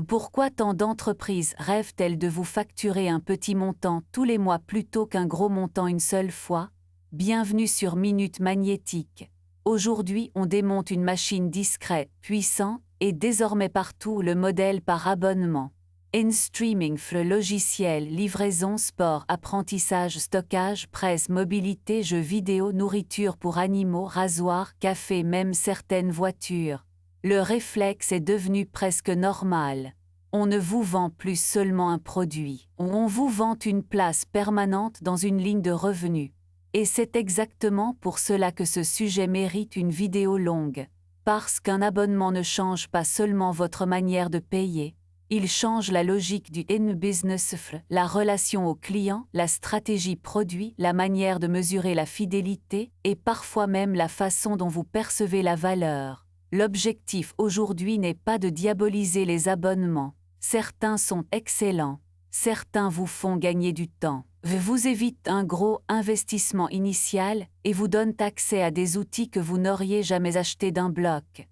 Pourquoi tant d'entreprises rêvent-elles de vous facturer un petit montant tous les mois plutôt qu'un gros montant une seule fois? Bienvenue sur Minute Magnétique. Aujourd'hui, on démonte une machine discrète, puissante, et désormais partout le modèle par abonnement. In-streaming, logiciel, livraison, sport, apprentissage, stockage, presse, mobilité, jeux vidéo, nourriture pour animaux, rasoir, café, même certaines voitures. Le réflexe est devenu presque normal. On ne vous vend plus seulement un produit, on vous vend une place permanente dans une ligne de revenus. Et c'est exactement pour cela que ce sujet mérite une vidéo longue. Parce qu'un abonnement ne change pas seulement votre manière de payer, il change la logique du in-business, la relation au client, la stratégie produit, la manière de mesurer la fidélité et parfois même la façon dont vous percevez la valeur. L'objectif aujourd'hui n'est pas de diaboliser les abonnements. Certains sont excellents. Certains vous font gagner du temps, vous évitent un gros investissement initial et vous donnent accès à des outils que vous n'auriez jamais achetés d'un bloc.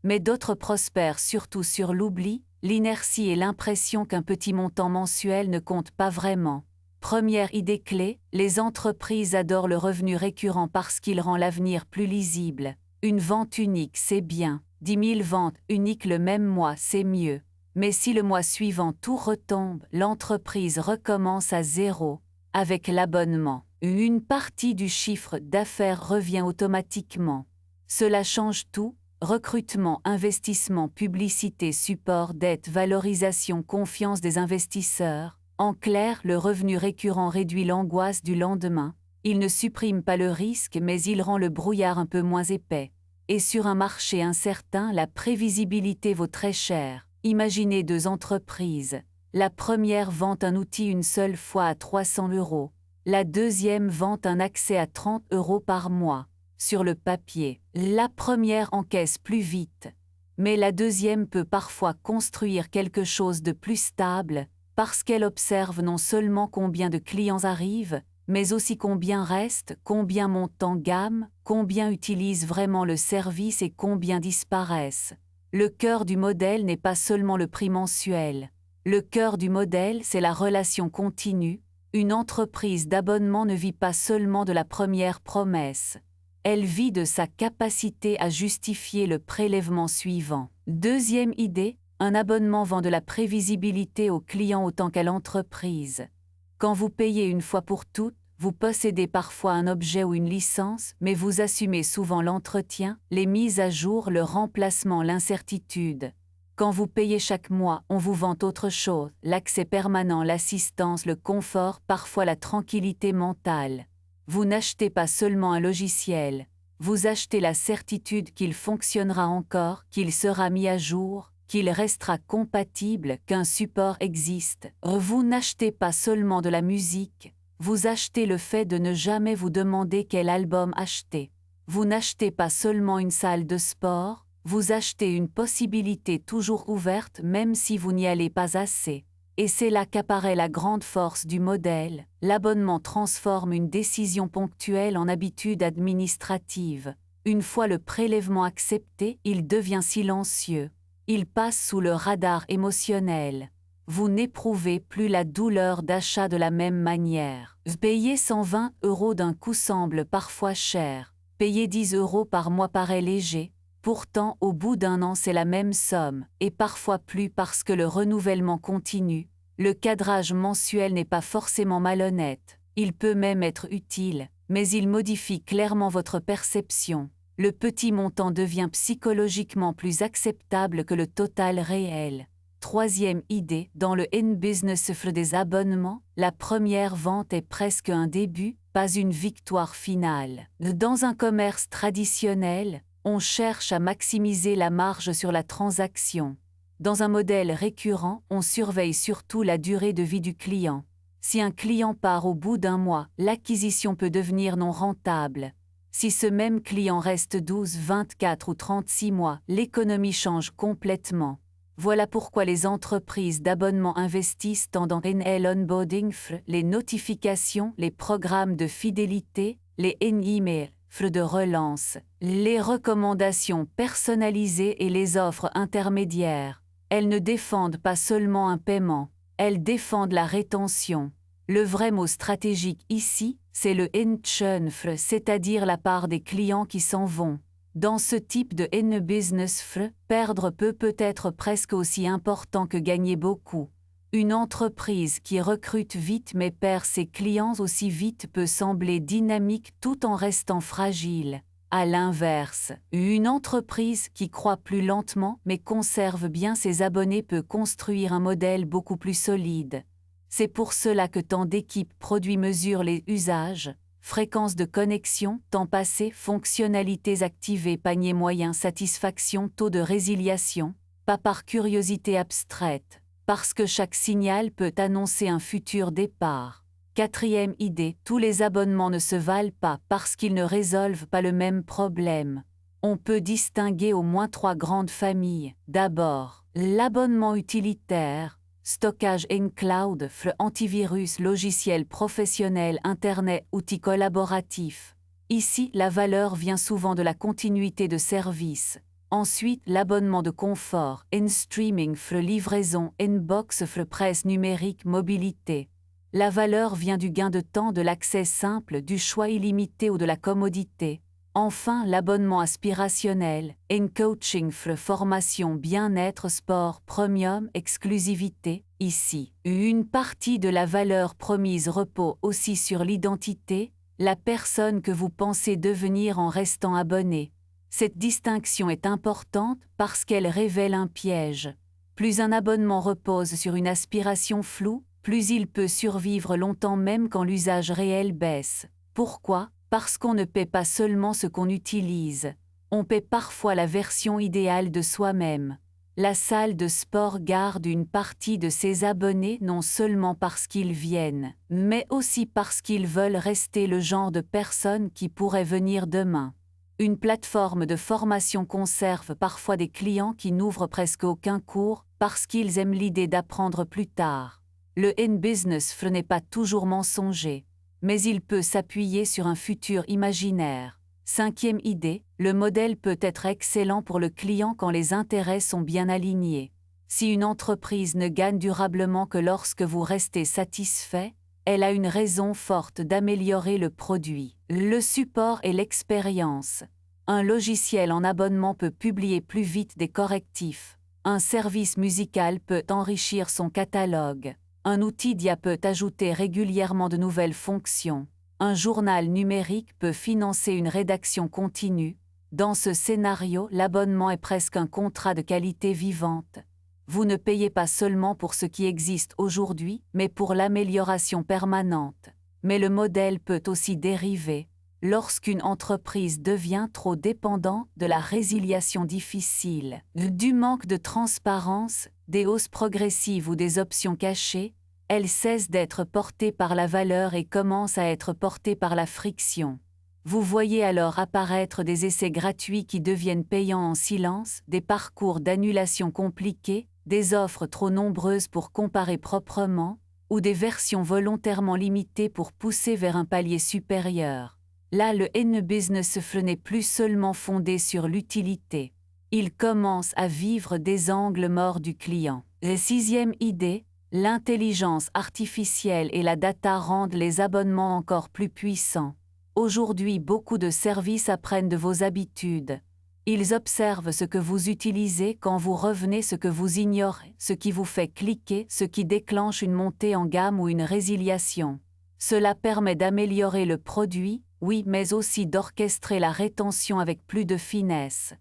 Mais d'autres prospèrent surtout sur l'oubli, l'inertie et l'impression qu'un petit montant mensuel ne compte pas vraiment. Première idée clé, les entreprises adorent le revenu récurrent parce qu'il rend l'avenir plus lisible. Une vente unique, c'est bien. 10 000 ventes uniques le même mois, c'est mieux. Mais si le mois suivant tout retombe, l'entreprise recommence à zéro. Avec l'abonnement, une partie du chiffre d'affaires revient automatiquement. Cela change tout. Recrutement, investissement, publicité, support, dette, valorisation, confiance des investisseurs. En clair, le revenu récurrent réduit l'angoisse du lendemain. Il ne supprime pas le risque, mais il rend le brouillard un peu moins épais. Et sur un marché incertain, la prévisibilité vaut très cher. Imaginez deux entreprises. La première vend un outil une seule fois à 300 €. La deuxième vend un accès à 30 € par mois. Sur le papier, la première encaisse plus vite. Mais la deuxième peut parfois construire quelque chose de plus stable, parce qu'elle observe non seulement combien de clients arrivent, mais aussi combien restent, combien montent en gamme, combien utilisent vraiment le service et combien disparaissent. Le cœur du modèle n'est pas seulement le prix mensuel. Le cœur du modèle, c'est la relation continue. Une entreprise d'abonnement ne vit pas seulement de la première promesse. Elle vit de sa capacité à justifier le prélèvement suivant. Deuxième idée, un abonnement vend de la prévisibilité au client autant qu'à l'entreprise. Quand vous payez une fois pour toutes, vous possédez parfois un objet ou une licence, mais vous assumez souvent l'entretien, les mises à jour, le remplacement, l'incertitude. Quand vous payez chaque mois, on vous vend autre chose, l'accès permanent, l'assistance, le confort, parfois la tranquillité mentale. Vous n'achetez pas seulement un logiciel, vous achetez la certitude qu'il fonctionnera encore, qu'il sera mis à jour, qu'il restera compatible, qu'un support existe. Vous n'achetez pas seulement de la musique, vous achetez le fait de ne jamais vous demander quel album acheter. Vous n'achetez pas seulement une salle de sport, vous achetez une possibilité toujours ouverte même si vous n'y allez pas assez. Et c'est là qu'apparaît la grande force du modèle. L'abonnement transforme une décision ponctuelle en habitude administrative. Une fois le prélèvement accepté, il devient silencieux. Il passe sous le radar émotionnel. Vous n'éprouvez plus la douleur d'achat de la même manière. Payer 120 € d'un coup semble parfois cher. Payer 10 € par mois paraît léger. Pourtant, au bout d'un an, c'est la même somme, et parfois plus parce que le renouvellement continue. Le cadrage mensuel n'est pas forcément malhonnête. Il peut même être utile, mais il modifie clairement votre perception. Le petit montant devient psychologiquement plus acceptable que le total réel. Troisième idée, dans le in-business des abonnements, la première vente est presque un début, pas une victoire finale. Dans un commerce traditionnel, on cherche à maximiser la marge sur la transaction. Dans un modèle récurrent, on surveille surtout la durée de vie du client. Si un client part au bout d'un mois, l'acquisition peut devenir non rentable. Si ce même client reste 12, 24 ou 36 mois, l'économie change complètement. Voilà pourquoi les entreprises d'abonnement investissent tant dans l'onboarding, les notifications, les programmes de fidélité, les emails de relance, les recommandations personnalisées et les offres intermédiaires. Elles ne défendent pas seulement un paiement, elles défendent la rétention. Le vrai mot stratégique ici, c'est le N-churn, c'est-à-dire la part des clients qui s'en vont. Dans ce type de N-business, perdre peut être presque aussi important que gagner beaucoup. Une entreprise qui recrute vite mais perd ses clients aussi vite peut sembler dynamique tout en restant fragile. À l'inverse, une entreprise qui croît plus lentement mais conserve bien ses abonnés peut construire un modèle beaucoup plus solide. C'est pour cela que tant d'équipes produits mesurent les usages, fréquence de connexion, temps passé, fonctionnalités activées, panier moyen, satisfaction, taux de résiliation, pas par curiosité abstraite, parce que chaque signal peut annoncer un futur départ. Quatrième idée, tous les abonnements ne se valent pas parce qu'ils ne résolvent pas le même problème. On peut distinguer au moins 3 grandes familles. D'abord, l'abonnement utilitaire, stockage in cloud, antivirus, logiciel professionnel, internet, outils collaboratifs. Ici, la valeur vient souvent de la continuité de service. Ensuite, l'abonnement de confort, in streaming, livraison, inbox, presse numérique, mobilité. La valeur vient du gain de temps, de l'accès simple, du choix illimité ou de la commodité. Enfin, l'abonnement aspirationnel, in coaching, formation, bien-être, sport, premium, exclusivité. Ici, une partie de la valeur promise repose aussi sur l'identité, la personne que vous pensez devenir en restant abonné. Cette distinction est importante parce qu'elle révèle un piège. Plus un abonnement repose sur une aspiration floue, plus il peut survivre longtemps même quand l'usage réel baisse. Pourquoi ? Parce qu'on ne paie pas seulement ce qu'on utilise. On paie parfois la version idéale de soi-même. La salle de sport garde une partie de ses abonnés non seulement parce qu'ils viennent, mais aussi parce qu'ils veulent rester le genre de personnes qui pourraient venir demain. Une plateforme de formation conserve parfois des clients qui n'ouvrent presque aucun cours parce qu'ils aiment l'idée d'apprendre plus tard. Le N-business n'est pas toujours mensonger, mais il peut s'appuyer sur un futur imaginaire. Cinquième idée, le modèle peut être excellent pour le client quand les intérêts sont bien alignés. Si une entreprise ne gagne durablement que lorsque vous restez satisfait, elle a une raison forte d'améliorer le produit, le support et l'expérience. Un logiciel en abonnement peut publier plus vite des correctifs. Un service musical peut enrichir son catalogue. Un outil d'IA peut ajouter régulièrement de nouvelles fonctions. Un journal numérique peut financer une rédaction continue. Dans ce scénario, l'abonnement est presque un contrat de qualité vivante. Vous ne payez pas seulement pour ce qui existe aujourd'hui, mais pour l'amélioration permanente. Mais le modèle peut aussi dériver. Lorsqu'une entreprise devient trop dépendante de la résiliation difficile, du manque de transparence, des hausses progressives ou des options cachées, elle cesse d'être portée par la valeur et commence à être portée par la friction. Vous voyez alors apparaître des essais gratuits qui deviennent payants en silence, des parcours d'annulation compliqués, des offres trop nombreuses pour comparer proprement, ou des versions volontairement limitées pour pousser vers un palier supérieur. Là, le N-business n'est plus seulement fondé sur l'utilité. Il commence à vivre des angles morts du client. La sixième idée, l'intelligence artificielle et la data rendent les abonnements encore plus puissants. Aujourd'hui, beaucoup de services apprennent de vos habitudes. Ils observent ce que vous utilisez quand vous revenez, ce que vous ignorez, ce qui vous fait cliquer, ce qui déclenche une montée en gamme ou une résiliation. Cela permet d'améliorer le produit, oui, mais aussi d'orchestrer la rétention avec plus de finesse.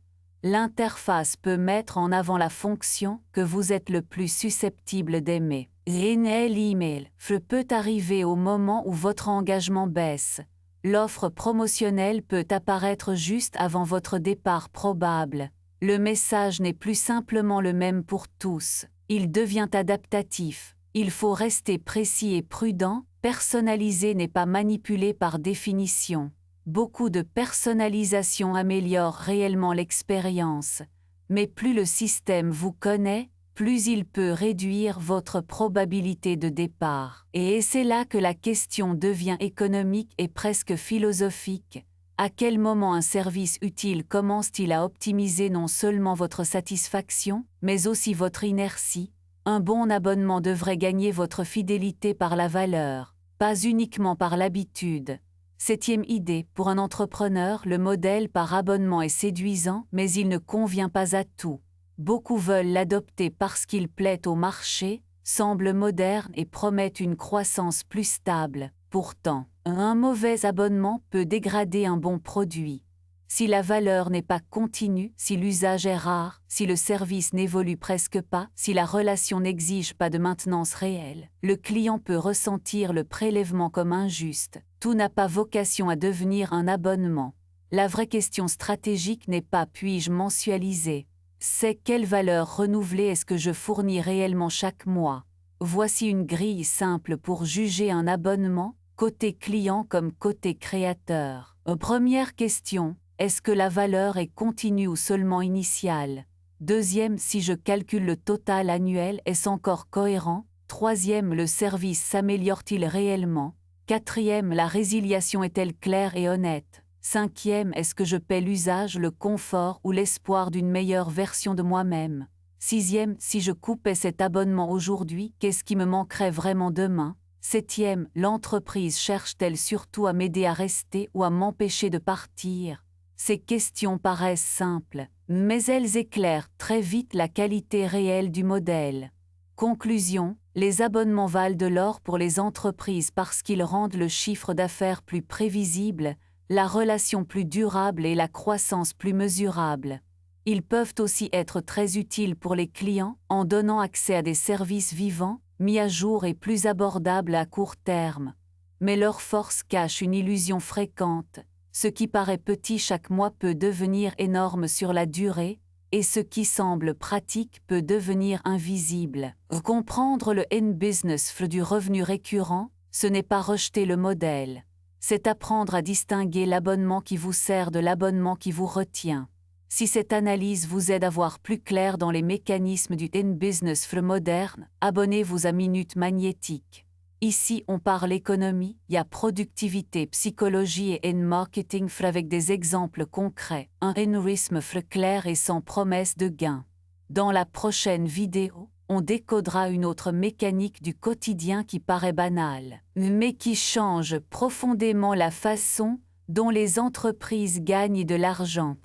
L'interface peut mettre en avant la fonction que vous êtes le plus susceptible d'aimer. L'email peut arriver au moment où votre engagement baisse. L'offre promotionnelle peut apparaître juste avant votre départ probable. Le message n'est plus simplement le même pour tous. Il devient adaptatif. Il faut rester précis et prudent. Personnalisé n'est pas manipulé par définition. Beaucoup de personnalisation améliore réellement l'expérience. Mais plus le système vous connaît, plus il peut réduire votre probabilité de départ. Et c'est là que la question devient économique et presque philosophique. À quel moment un service utile commence-t-il à optimiser non seulement votre satisfaction, mais aussi votre inertie? Un bon abonnement devrait gagner votre fidélité par la valeur, pas uniquement par l'habitude. Septième idée, pour un entrepreneur, le modèle par abonnement est séduisant, mais il ne convient pas à tout. Beaucoup veulent l'adopter parce qu'il plaît au marché, semble moderne et promet une croissance plus stable. Pourtant, un mauvais abonnement peut dégrader un bon produit. Si la valeur n'est pas continue, si l'usage est rare, si le service n'évolue presque pas, si la relation n'exige pas de maintenance réelle, le client peut ressentir le prélèvement comme injuste. Tout n'a pas vocation à devenir un abonnement. La vraie question stratégique n'est pas puis-je mensualiser, c'est quelle valeur renouvelée est-ce que je fournis réellement chaque mois. Voici une grille simple pour juger un abonnement, côté client comme côté créateur. Première question. Est-ce que la valeur est continue ou seulement initiale? Deuxième, si je calcule le total annuel, est-ce encore cohérent? Troisième, le service s'améliore-t-il réellement? Quatrième, la résiliation est-elle claire et honnête? Cinquième, est-ce que je paie l'usage, le confort ou l'espoir d'une meilleure version de moi-même? Sixième, si je coupais cet abonnement aujourd'hui, qu'est-ce qui me manquerait vraiment demain? Septième, l'entreprise cherche-t-elle surtout à m'aider à rester ou à m'empêcher de partir? Ces questions paraissent simples, mais elles éclairent très vite la qualité réelle du modèle. Conclusion, les abonnements valent de l'or pour les entreprises parce qu'ils rendent le chiffre d'affaires plus prévisible, la relation plus durable et la croissance plus mesurable. Ils peuvent aussi être très utiles pour les clients en donnant accès à des services vivants, mis à jour et plus abordables à court terme. Mais leur force cache une illusion fréquente. Ce qui paraît petit chaque mois peut devenir énorme sur la durée, et ce qui semble pratique peut devenir invisible. Comprendre le N-business flow du revenu récurrent, ce n'est pas rejeter le modèle. C'est apprendre à distinguer l'abonnement qui vous sert de l'abonnement qui vous retient. Si cette analyse vous aide à voir plus clair dans les mécanismes du N-business flow moderne, abonnez-vous à Minute Magnétique. Ici, on parle économie, il y a productivité, psychologie et N-marketing avec des exemples concrets, un N-rythme clair et sans promesse de gain. Dans la prochaine vidéo, on décodera une autre mécanique du quotidien qui paraît banale, mais qui change profondément la façon dont les entreprises gagnent de l'argent.